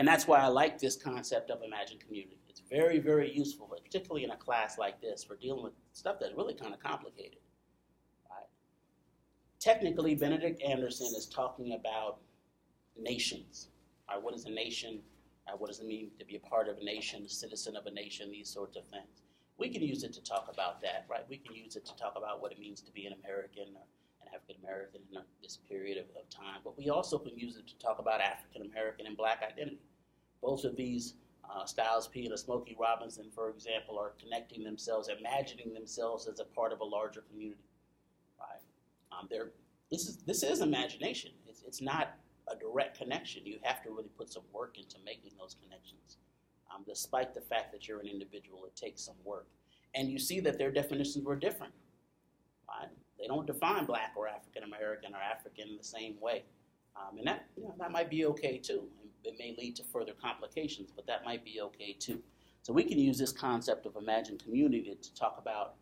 And that's why I like this concept of imagined community. It's very, very useful, particularly in a class like this, for dealing with stuff that's really kind of complicated. Right? Technically, Benedict Anderson is talking about nations. Right? What is a nation? What does it mean to be a part of a nation, a citizen of a nation, these sorts of things. We can use it to talk about that, right? We can use it to talk about what it means to be an American or an African American in this period of time. But we also can use it to talk about African American and Black identity. Both of these, Styles P and Smokey Robinson, for example, are connecting themselves, imagining themselves as a part of a larger community. Right? This is imagination. It's not a direct connection. You have to really put some work into making those connections. Despite the fact that you're an individual, it takes some work. And you see that their definitions were different. Right? They don't define Black or African American or African in the same way. And that might be okay too. It may lead to further complications, but that might be okay too. So we can use this concept of imagined community to talk about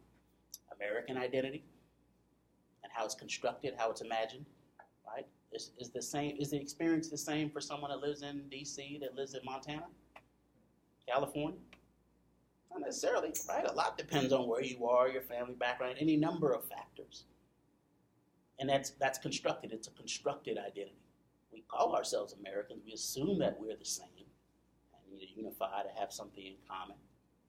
American identity and how it's constructed, how it's imagined. Right? Is the experience the same for someone that lives in DC, that lives in Montana, California? Not necessarily, right? A lot depends on where you are, your family background, any number of factors. And that's constructed. It's a constructed identity. We call ourselves Americans. We assume that we're the same and need to unify to have something in common,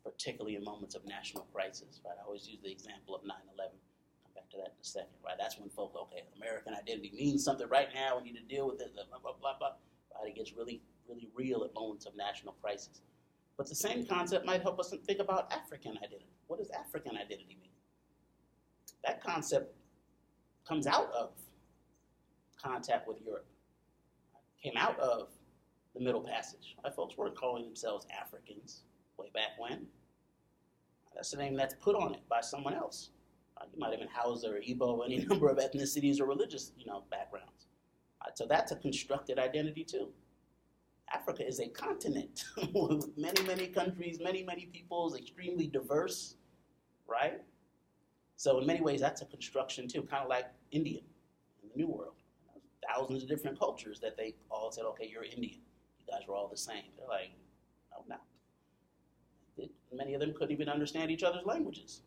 particularly in moments of national crisis. Right? I always use the example of 9/11. To that in a second, right? That's when folk, okay, American identity means something right now. We need to deal with it, blah, blah, blah, blah. Right? It gets really, really real at moments of national crisis. But the same concept might help us think about African identity. What does African identity mean? That concept comes out of contact with Europe. Came out of the Middle Passage. Right? Folks weren't calling themselves Africans way back when. That's the name that's put on it by someone else. You might have been Hausa or Igbo, any number of ethnicities or religious, backgrounds. So that's a constructed identity too. Africa is a continent with many, many countries, many, many peoples, extremely diverse, right? So in many ways, that's a construction too, kind of like Indian in the New World. Thousands of different cultures that they all said, okay, you're Indian. You guys were all the same. They're like, no. Many of them couldn't even understand each other's languages.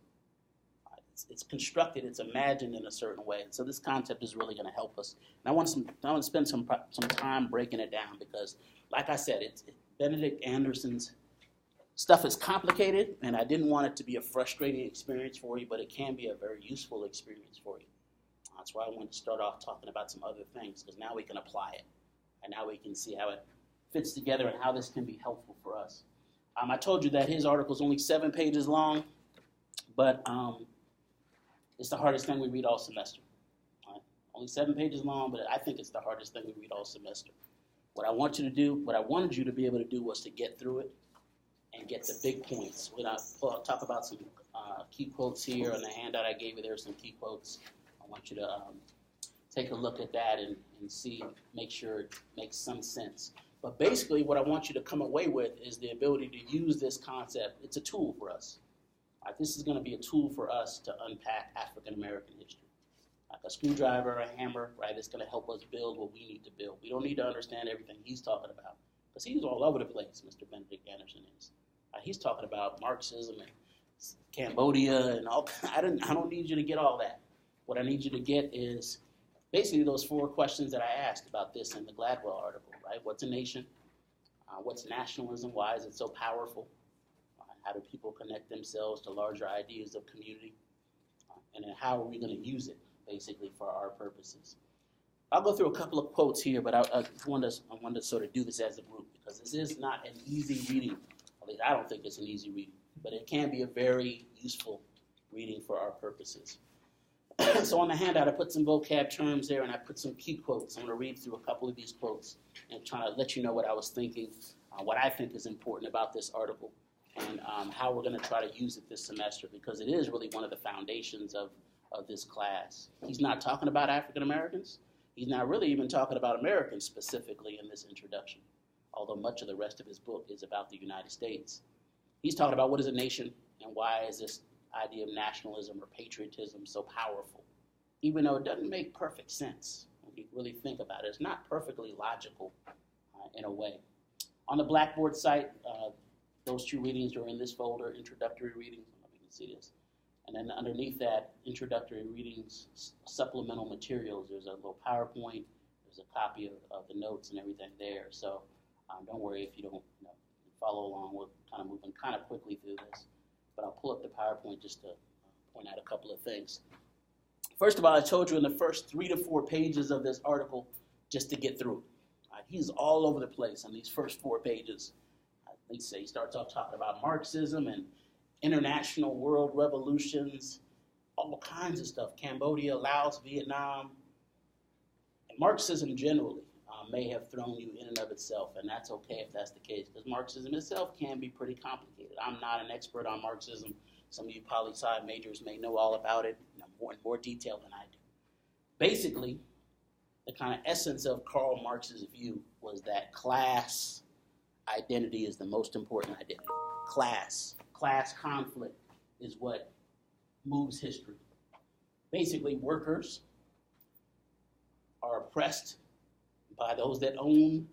It's constructed, it's imagined in a certain way. And so this concept is really going to help us. And I want to spend some time breaking it down because, like I said, Benedict Anderson's stuff is complicated, and I didn't want it to be a frustrating experience for you, but it can be a very useful experience for you. That's why I wanted to start off talking about some other things, because now we can apply it, and now we can see how it fits together and how this can be helpful for us. I told you that his article is only 7 pages long, but it's the hardest thing we read all semester. Right? Only 7 pages long, but I think it's the hardest thing we read all semester. What I wanted you to be able to do was to get through it and get the big points. I'll talk about some key quotes here. On the handout I gave you, there are some key quotes. I want you to take a look at that and make sure it makes some sense. But basically, what I want you to come away with is the ability to use this concept. It's a tool for us. Right, this is going to be a tool for us to unpack African American history. Like a screwdriver, a hammer, right? It's going to help us build what we need to build. We don't need to understand everything he's talking about because he's all over the place, Mr. Benedict Anderson is. He's talking about Marxism and Cambodia and all. I don't need you to get all that. What I need you to get is basically those 4 questions that I asked about this in the Gladwell article, right? What's a nation? What's nationalism? Why is it so powerful? How do people connect themselves to larger ideas of community? And then how are we going to use it, basically, for our purposes? I'll go through a couple of quotes here, but I want to sort of do this as a group because this is not an easy reading. At least I don't think it's an easy reading, but it can be a very useful reading for our purposes. So on the handout, I put some vocab terms there, and I put some key quotes. I'm going to read through a couple of these quotes and try to let you know what I was thinking, what I think is important about this article, and how we're going to try to use it this semester, because it is really one of the foundations of this class. He's not talking about African Americans. He's not really even talking about Americans specifically in this introduction, although much of the rest of his book is about the United States. He's talking about what is a nation and why is this idea of nationalism or patriotism so powerful, even though it doesn't make perfect sense when you really think about it. It's not perfectly logical in a way. On the Blackboard site, those two readings are in this folder, introductory readings. I don't know if you can see this. And then underneath that, introductory readings, supplemental materials, there's a little PowerPoint, there's a copy of the notes and everything there. So don't worry if you don't follow along. We're kind of moving kind of quickly through this. But I'll pull up the PowerPoint just to point out a couple of things. First of all, I told you in the first 3 to 4 pages of this article just to get through it. He's all over the place on these first 4 pages. Let's say he starts off talking about Marxism and international world revolutions, all kinds of stuff. Cambodia, Laos, Vietnam. And Marxism generally may have thrown you in and of itself, and that's okay if that's the case, because Marxism itself can be pretty complicated. I'm not an expert on Marxism. Some of you poli-sci majors may know all about it in more detail than I do. Basically, the kind of essence of Karl Marx's view was that class identity is the most important identity. Class conflict is what moves history. Basically, workers are oppressed by those that own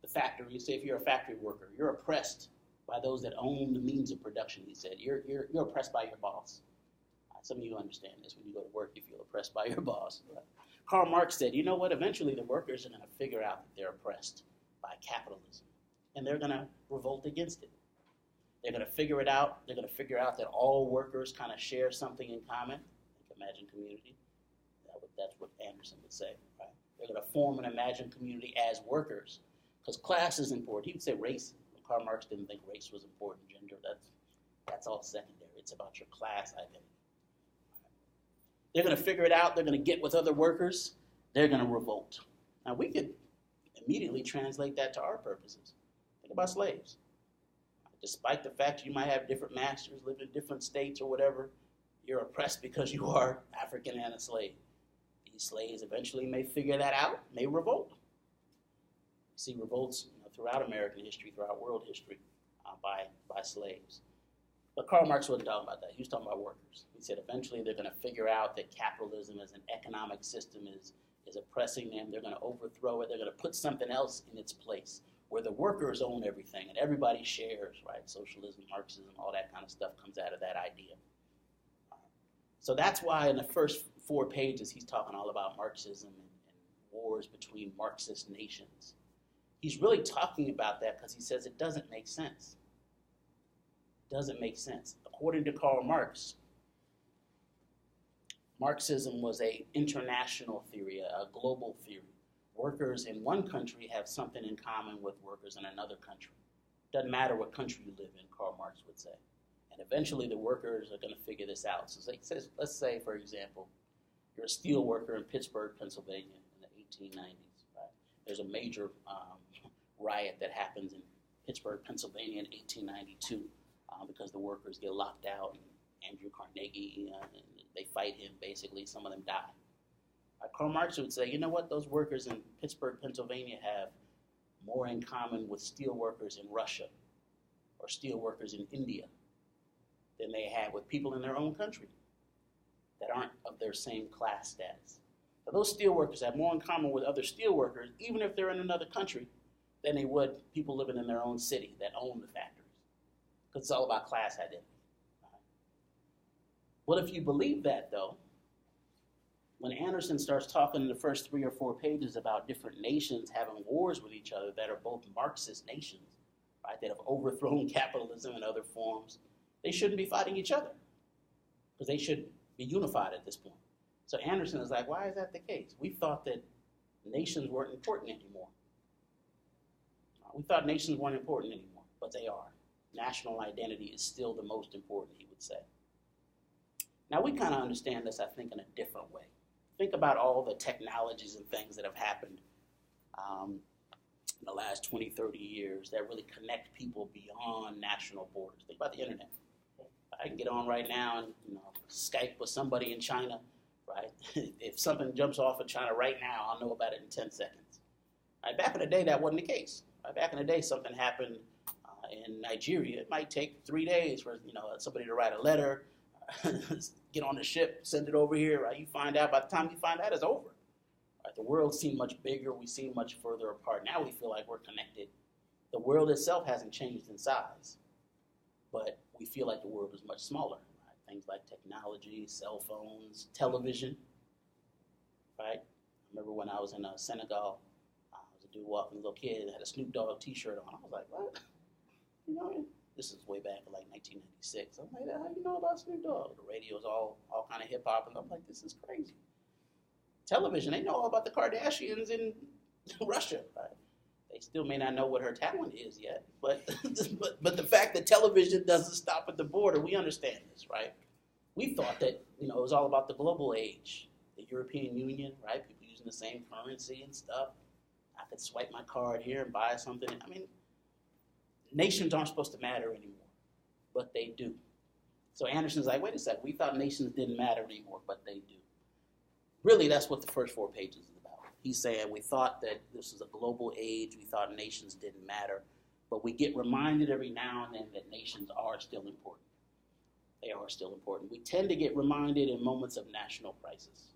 the factory. Say if you're a factory worker, you're oppressed by those that own the means of production, he said. You're oppressed by your boss. Some of you understand this. When you go to work, you feel oppressed by your boss. But Karl Marx said, you know what? Eventually the workers are going to figure out that they're oppressed by capitalism, and they're going to revolt against it. They're going to figure it out. They're going to figure out that all workers kind of share something in common. Imagined community. That's what Anderson would say, right? They're going to form an imagined community as workers, because class is important. He would say race. Karl Marx didn't think race was important. Gender, that's all secondary. It's about your class identity. They're going to figure it out. They're going to get with other workers. They're going to revolt. Now, we could immediately translate that to our purposes. Think about slaves. Despite the fact you might have different masters, live in different states or whatever, you're oppressed because you are African and a slave. These slaves eventually may figure that out, may revolt. You see revolts throughout American history, throughout world history, by slaves. But Karl Marx wasn't talking about that. He was talking about workers. He said eventually they're going to figure out that capitalism as an economic system is oppressing them. They're going to overthrow it. They're going to put something else in its place where the workers own everything and everybody shares, right? Socialism, Marxism, all that kind of stuff comes out of that idea. So that's why in the first 4 pages he's talking all about Marxism and wars between Marxist nations. He's really talking about that because he says it doesn't make sense. It doesn't make sense. According to Karl Marx, Marxism was an international theory, a global theory. Workers in one country have something in common with workers in another country. Doesn't matter what country you live in, Karl Marx would say. And eventually the workers are going to figure this out. So he says, let's say, for example, you're a steel worker in Pittsburgh, Pennsylvania in the 1890s. Right? There's a major riot that happens in Pittsburgh, Pennsylvania in 1892 because the workers get locked out. And Andrew Carnegie, they fight him, basically. Some of them die. Karl Marx would say, you know what? Those workers in Pittsburgh, Pennsylvania have more in common with steel workers in Russia or steel workers in India than they have with people in their own country that aren't of their same class status. So those steel workers have more in common with other steel workers, even if they're in another country, than they would people living in their own city that own the factories. Because it's all about class identity. Right? Well, if you believe that, though, when Anderson starts talking in the first 3 or 4 pages about different nations having wars with each other that are both Marxist nations, right, that have overthrown capitalism in other forms, they shouldn't be fighting each other because they should be unified at this point. So Anderson is like, why is that the case? We thought that nations weren't important anymore. We thought nations weren't important anymore, but they are. National identity is still the most important, he would say. Now, we kind of understand this, I think, in a different way. Think about all the technologies and things that have happened in the last 20, 30 years that really connect people beyond national borders. Think about the internet. I can get on right now and Skype with somebody in China, right? If something jumps off in China right now, I'll know about it in 10 seconds. Right? Back in the day, that wasn't the case. Right? Back in the day, something happened in Nigeria. It might take 3 days for somebody to write a letter, get on the ship, send it over here. Right? You find out. By the time you find out, it's over. Right? The world seemed much bigger. We seem much further apart. Now we feel like we're connected. The world itself hasn't changed in size, but we feel like the world is much smaller. Right? Things like technology, cell phones, television. Right? I remember when I was in Senegal, was a dude walking, a little kid, had a Snoop Dogg T-shirt on. I was like, what? You know, this is way back in like 1996. I'm like, how you know about Snoop Dogg? The radio's all kind of hip hop, and I'm like, this is crazy. Television, they know all about the Kardashians in Russia. Right? They still may not know what her talent is yet, but but the fact that television doesn't stop at the border, we understand this, right? We thought that it was all about the global age, the European Union, right? People using the same currency and stuff. I could swipe my card here and buy something. I mean, nations aren't supposed to matter anymore, but they do. So Anderson's like, wait a second, we thought nations didn't matter anymore, but they do. Really, that's what the first 4 pages is about. He's saying we thought that this was a global age, we thought nations didn't matter, but we get reminded every now and then that nations are still important. They are still important. We tend to get reminded in moments of national crisis.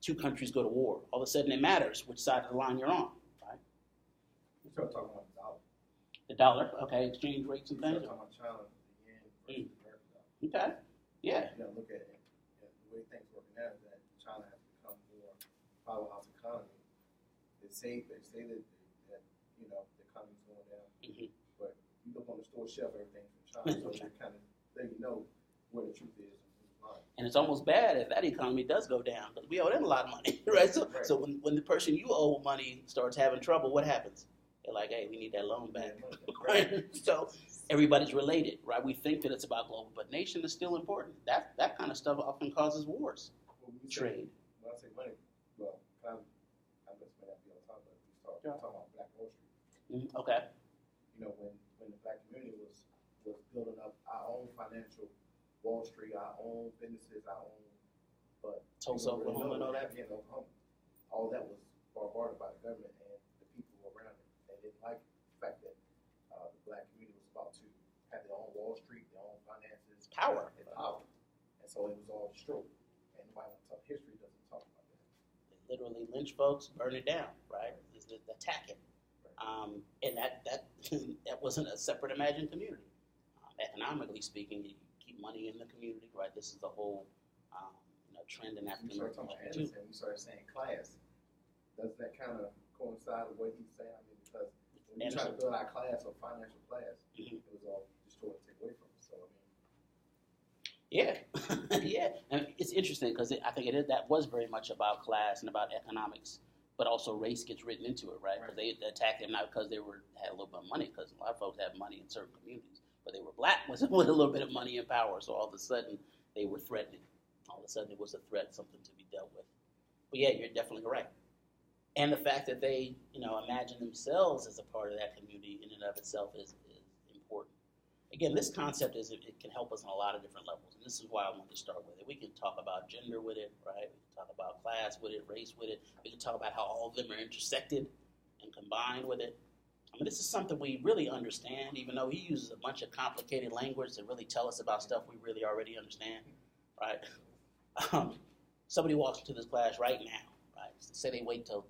2 countries go to war. All of a sudden it matters which side of the line you're on, right? We start talking about the dollar. The dollar, okay, exchange rates and We things. start talking about China, the yen versus America. Okay, yeah. You know, look at it. The way things working now is that China has become more powerhouse economy. They say that the economy's going down, but you look on the store shelf, everything's from China, so they kind of let you know where the truth is and who's lying. And it's almost bad if that economy does go down because we owe them a lot of money, right? So when the person you owe money starts having trouble, what happens? They're like, hey, we need that loan back, right? So everybody's related, right? We think that it's about global, but nation is still important. That kind of stuff often causes wars. Trade. When I say money, well, I just may not be on top of it. We start talking about Black Wall Street. Okay. You know, when the Black community was building up our own financial Wall Street, our own businesses, but Tulsa, Oklahoma, and all that. Yeah, Oklahoma. All that was bombarded by the government and the people around it. They didn't like the fact that the Black community was about to have their own Wall Street, their own finances, power, and so it was all destroyed. And history doesn't talk about that. They literally lynch folks, burn it down, right? Attack it. And that wasn't a separate imagined community. Economically speaking, you keep money in the community, right? This is the whole trend in African American culture too. We started saying class. Does that kind of coincide with what he's saying? I mean, because when we try to build our class or financial class, it was all destroyed and taken away from us. So I mean. Yeah, yeah, and it's interesting because I think that was very much about class and about economics, but also race gets written into it, right? Because they attacked them not because they had a little bit of money, because a lot of folks have money in certain communities, but they were black with a little bit of money and power, so all of a sudden they were threatening. All of a sudden it was a threat, something to be dealt with. But yeah, you're definitely correct. And the fact that they, imagine themselves as a part of that community in and of itself is important. Again, this concept it can help us on a lot of different levels, and this is why I wanted to start with it. We can talk about gender with it, right? We can talk about class with it, race with it. We can talk about how all of them are intersected and combined with it. I mean, this is something we really understand, even though he uses a bunch of complicated language to really tell us about stuff we really already understand, right? Somebody walks into this class right now, right? Say they wait till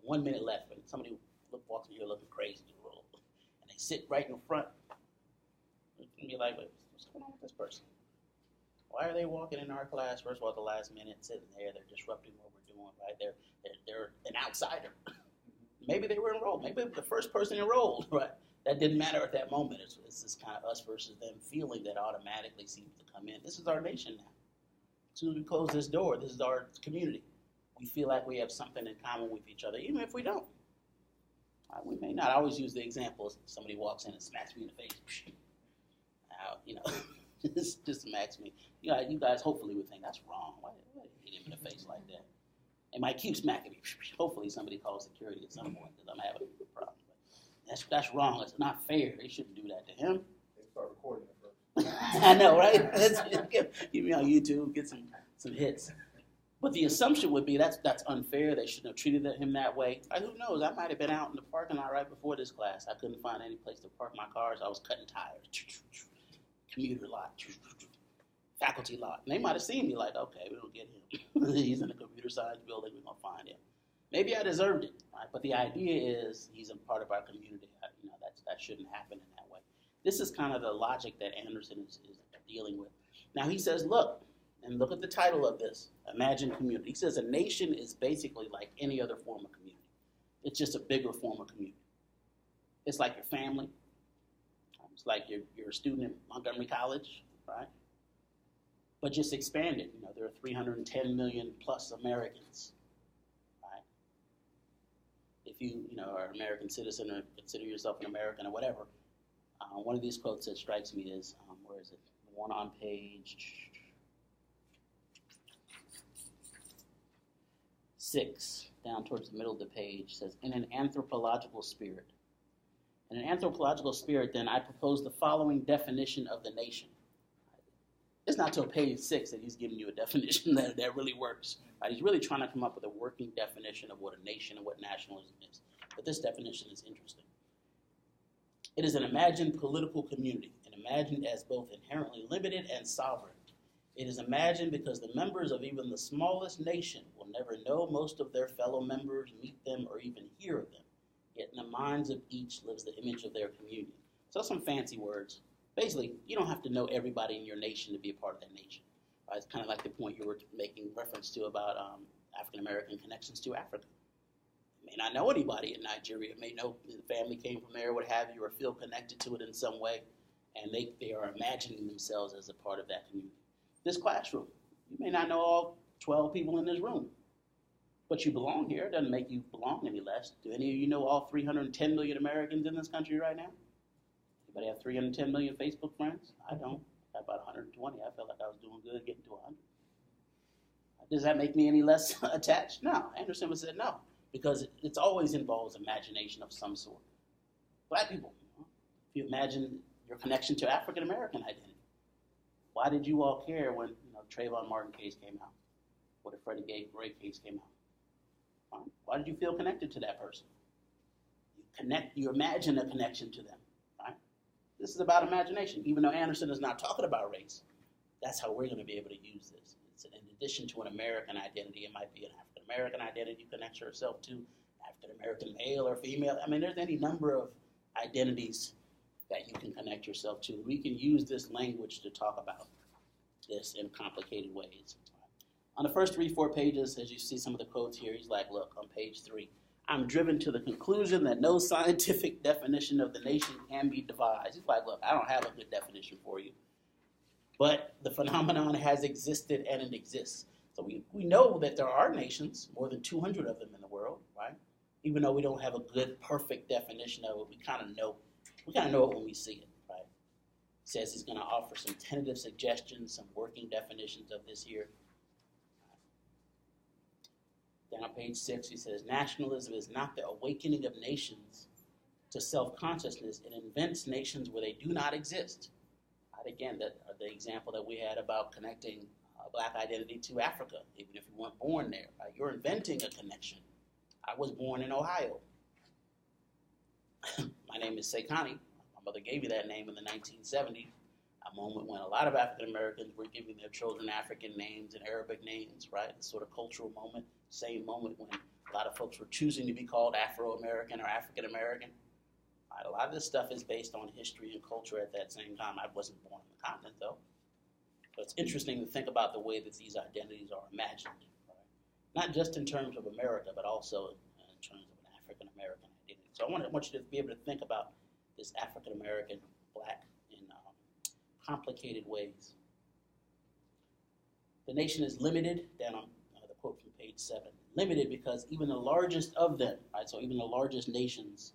1 minute left, and somebody walks in here looking crazy, and they sit right in front. And be like, what's going on with this person? Why are they walking in our class? First of all, at the last minute, sitting there, they're disrupting what we're doing, right? They're an outsider. Maybe they were enrolled. Maybe the first person enrolled, right? That didn't matter at that moment. It's this kind of us versus them feeling that automatically seems to come in. This is our nation now. As soon as we close this door, this is our community. We feel like we have something in common with each other, even if we don't. We may not. I always use the example: somebody walks in and smacks me in the face. Just smacks me. You guys hopefully would think that's wrong. Why hit him in the face like that? They might keep smacking me. Hopefully somebody calls security at some point because I'm having a problem. But that's wrong. It's not fair. They shouldn't do that to him. They start recording it first. I know, right? Get me on YouTube, get some hits. But the assumption would be that's unfair. They shouldn't have treated him that way. Who knows? I might have been out in the parking lot right before this class. I couldn't find any place to park my cars. I was cutting tires. Commuter lot, faculty lot. And they might have seen me like, okay, we don't get him. He's in the computer science building. We're going to find him. Maybe I deserved it, right? But the idea is he's a part of our community. That shouldn't happen in that way. This is kind of the logic that Anderson is dealing with. Now he says, look at the title of this, Imagined Community. He says a nation is basically like any other form of community. It's just a bigger form of community. It's like your family. It's like you're a student in Montgomery College, right? But just expanded. There are 310 million plus Americans, right? If you are an American citizen or consider yourself an American or whatever, one of these quotes that strikes me is, where is it? The one on page 6, down towards the middle of the page, says, in an anthropological spirit. In an anthropological spirit, then, I propose the following definition of the nation. It's not till page 6 that he's giving you a definition that really works. Right? He's really trying to come up with a working definition of what a nation and what nationalism is. But this definition is interesting. It is an imagined political community, and imagined as both inherently limited and sovereign. It is imagined because the members of even the smallest nation will never know most of their fellow members, meet them, or even hear of them. Yet in the minds of each lives the image of their community. So some fancy words. Basically, you don't have to know everybody in your nation to be a part of that nation. It's kind of like the point you were making reference to about African-American connections to Africa. You may not know anybody in Nigeria. You may know the family came from there, what have you, or feel connected to it in some way, and they are imagining themselves as a part of that community. This classroom, you may not know all 12 people in this room, but you belong here. It doesn't make you belong any less. Do any of you know all 310 million Americans in this country right now? Anybody have 310 million Facebook friends? I don't. I got about 120. I felt like I was doing good getting to 100. Does that make me any less attached? No. Anderson would say no, because it always involves imagination of some sort. Black people, if you imagine your connection to African American identity, why did you all care when Trayvon Martin case came out, or the Freddie Gray case came out? Why did you feel connected to that person? You imagine a connection to them, right? This is about imagination. Even though Anderson is not talking about race, that's how we're going to be able to use this. It's in addition to an American identity, it might be an African American identity you connect yourself to, African American male or female. I mean, there's any number of identities that you can connect yourself to. We can use this language to talk about this in complicated ways. On the first 3-4 pages, as you see some of the quotes here, he's like, look, on page 3, I'm driven to the conclusion that no scientific definition of the nation can be devised. He's like, look, I don't have a good definition for you, but the phenomenon has existed and it exists. So we know that there are nations, more than 200 of them in the world, right? Even though we don't have a good, perfect definition of it, we kind of know it when we see it, right? He says he's going to offer some tentative suggestions, some working definitions of this here. Then on page 6, he says, nationalism is not the awakening of nations to self-consciousness. It invents nations where they do not exist. Right? Again, the example that we had about connecting Black identity to Africa, even if you weren't born there. Right? You're inventing a connection. I was born in Ohio. My name is Sekani. My mother gave me that name in the 1970s, a moment when a lot of African Americans were giving their children African names and Arabic names, right? This sort of cultural moment, same moment when a lot of folks were choosing to be called Afro-American or African American. Right? A lot of this stuff is based on history and culture at that same time. I wasn't born on the continent, though. But it's interesting to think about the way that these identities are imagined, right? Not just in terms of America, but also in terms of an African American identity. So I want you to be able to think about this African American Black in complicated ways. The nation is limited, down on the quote from page 7, limited because even the largest of them, right, so even the largest nations,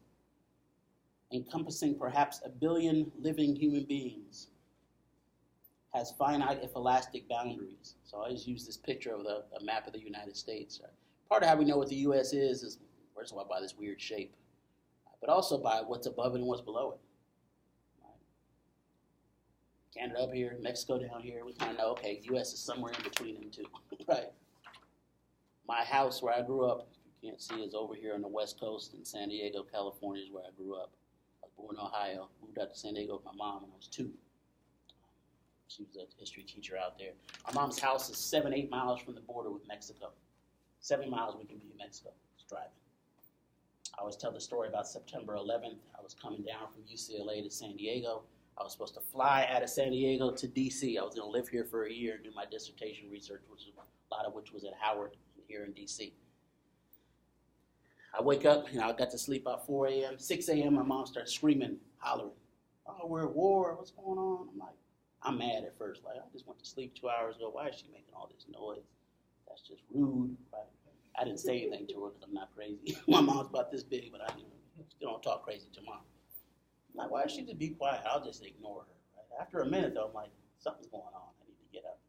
encompassing perhaps 1 billion living human beings, has finite if elastic boundaries. So I always use this picture of a map of the United States. Right? Part of how we know what the U.S. is first of all, by this weird shape, but also by what's above it and what's below it. Right? Canada up here, Mexico down here, we kind of know, okay, U.S. is somewhere in between them two, right? My house where I grew up, if you can't see, is over here on the West Coast in San Diego, California is where I grew up. I was born in Ohio, moved out to San Diego with my mom when I was 2. She was a history teacher out there. Our mom's house is 7-8 miles from the border with Mexico. 7 miles we can be in Mexico. It's driving. I always tell the story about September 11th. I was coming down from UCLA to San Diego. I was supposed to fly out of San Diego to DC. I was going to live here for a year and do my dissertation research, a lot of which was at Howard here in DC. I wake up, I got to sleep about 4 a.m. 6 a.m., my mom starts screaming, hollering. Oh, we're at war. What's going on? I'm mad at first. Like, I just went to sleep 2 hours ago. Why is she making all this noise? That's just rude. Right? I didn't say anything to her because I'm not crazy. My mom's about this big, but I still don't talk crazy to mom. I'm like, why does she just be quiet? I'll just ignore her. Right? After a minute, though, I'm like, something's going on. I need to get up.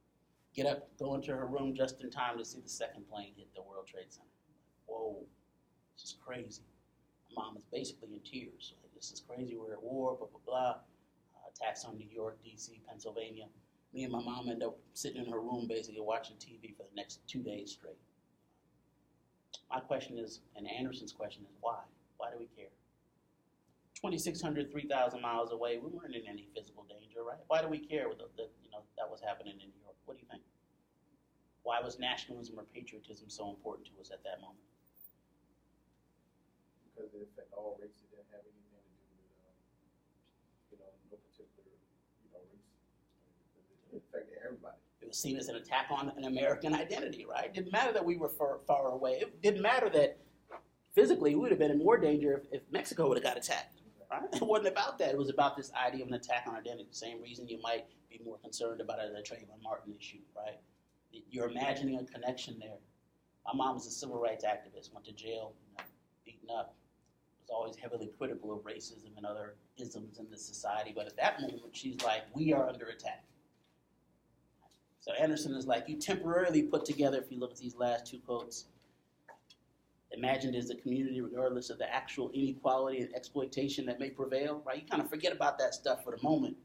Get up, go into her room just in time to see the second plane hit the World Trade Center. Whoa, this is crazy. My mom is basically in tears. Like, this is crazy. We're at war, blah, blah, blah. Attacks on New York, D.C., Pennsylvania. Me and my mom end up sitting in her room basically watching TV for the next 2 days straight. My question is, and Anderson's question is, why? Why do we care? 2,600, 3,000 miles away, we weren't in any physical danger, right? Why do we care that was happening in New York? What do you think? Why was nationalism or patriotism so important to us at that moment? Because it affected all races. It didn't have anything to do with, no particular, race. It affected everybody. It was seen as an attack on an American identity, right? It didn't matter that we were far away. It didn't matter that physically we would have been in more danger if Mexico would have got attacked, right? It wasn't about that. It was about this idea of an attack on identity. Same reason you might be more concerned about the Trayvon Martin issue, right? You're imagining a connection there. My mom was a civil rights activist, went to jail, beaten up, was always heavily critical of racism and other isms in this society. But at that moment, she's like, we are under attack. So Anderson is like, you temporarily put together, if you look at these last two quotes, imagined as a community regardless of the actual inequality and exploitation that may prevail, right? You kind of forget about that stuff for the moment.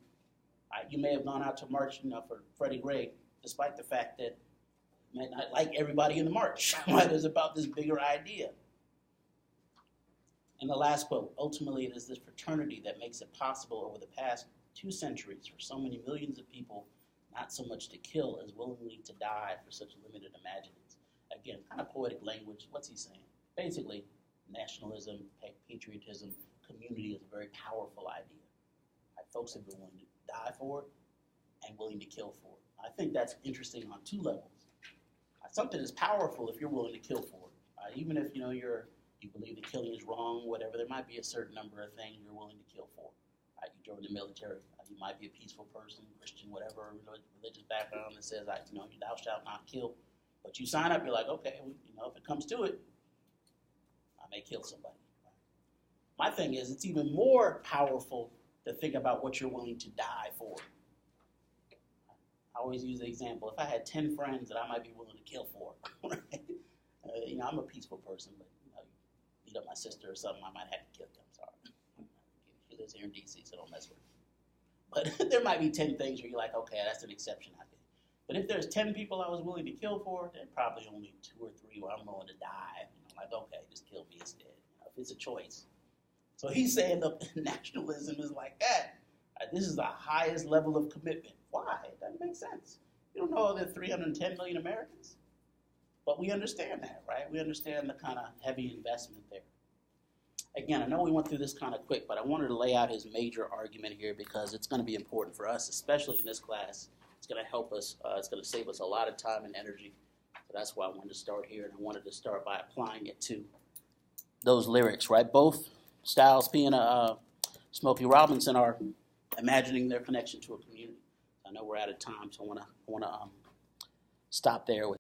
Right? You may have gone out to march, for Freddie Gray, despite the fact that you may not like everybody in the march, right? It's about this bigger idea. And the last quote, ultimately it is this fraternity that makes it possible over the past 2 centuries for so many millions of people not so much to kill as willingly to die for such limited imaginings. Again, kind of poetic language. What's he saying? Basically, nationalism, patriotism, community is a very powerful idea. Right? Folks have been willing to die for it and willing to kill for it. I think that's interesting on 2 levels. Something is powerful if you're willing to kill for it. Even if you believe that killing is wrong, whatever, there might be a certain number of things you're willing to kill for. You join the military. You might be a peaceful person, Christian, whatever, religious background that says, thou shalt not kill. But you sign up, you're like, okay, if it comes to it, I may kill somebody. My thing is, it's even more powerful to think about what you're willing to die for. I always use the example, if I had 10 friends that I might be willing to kill for, right? I'm a peaceful person, but beat up my sister or something, I might have to kill you. I'm sorry. She lives here in D.C., so don't mess with her. But there might be 10 things where you're like, okay, that's an exception, I think. But if there's 10 people I was willing to kill for, then probably only 2 or 3 where I'm willing to die. Okay, just kill me instead. If it's a choice. So he's saying the nationalism is like that. This is the highest level of commitment. Why? It doesn't make sense. You don't know there are 310 million Americans. But we understand that, right? We understand the kind of heavy investment there. Again, I know we went through this kind of quick, but I wanted to lay out his major argument here because it's going to be important for us, especially in this class. It's going to help us. It's going to save us a lot of time and energy. So that's why I wanted to start here, and I wanted to start by applying it to those lyrics, right? Both Styles P and Smokey Robinson are imagining their connection to a community. I know we're out of time, so I want to stop there with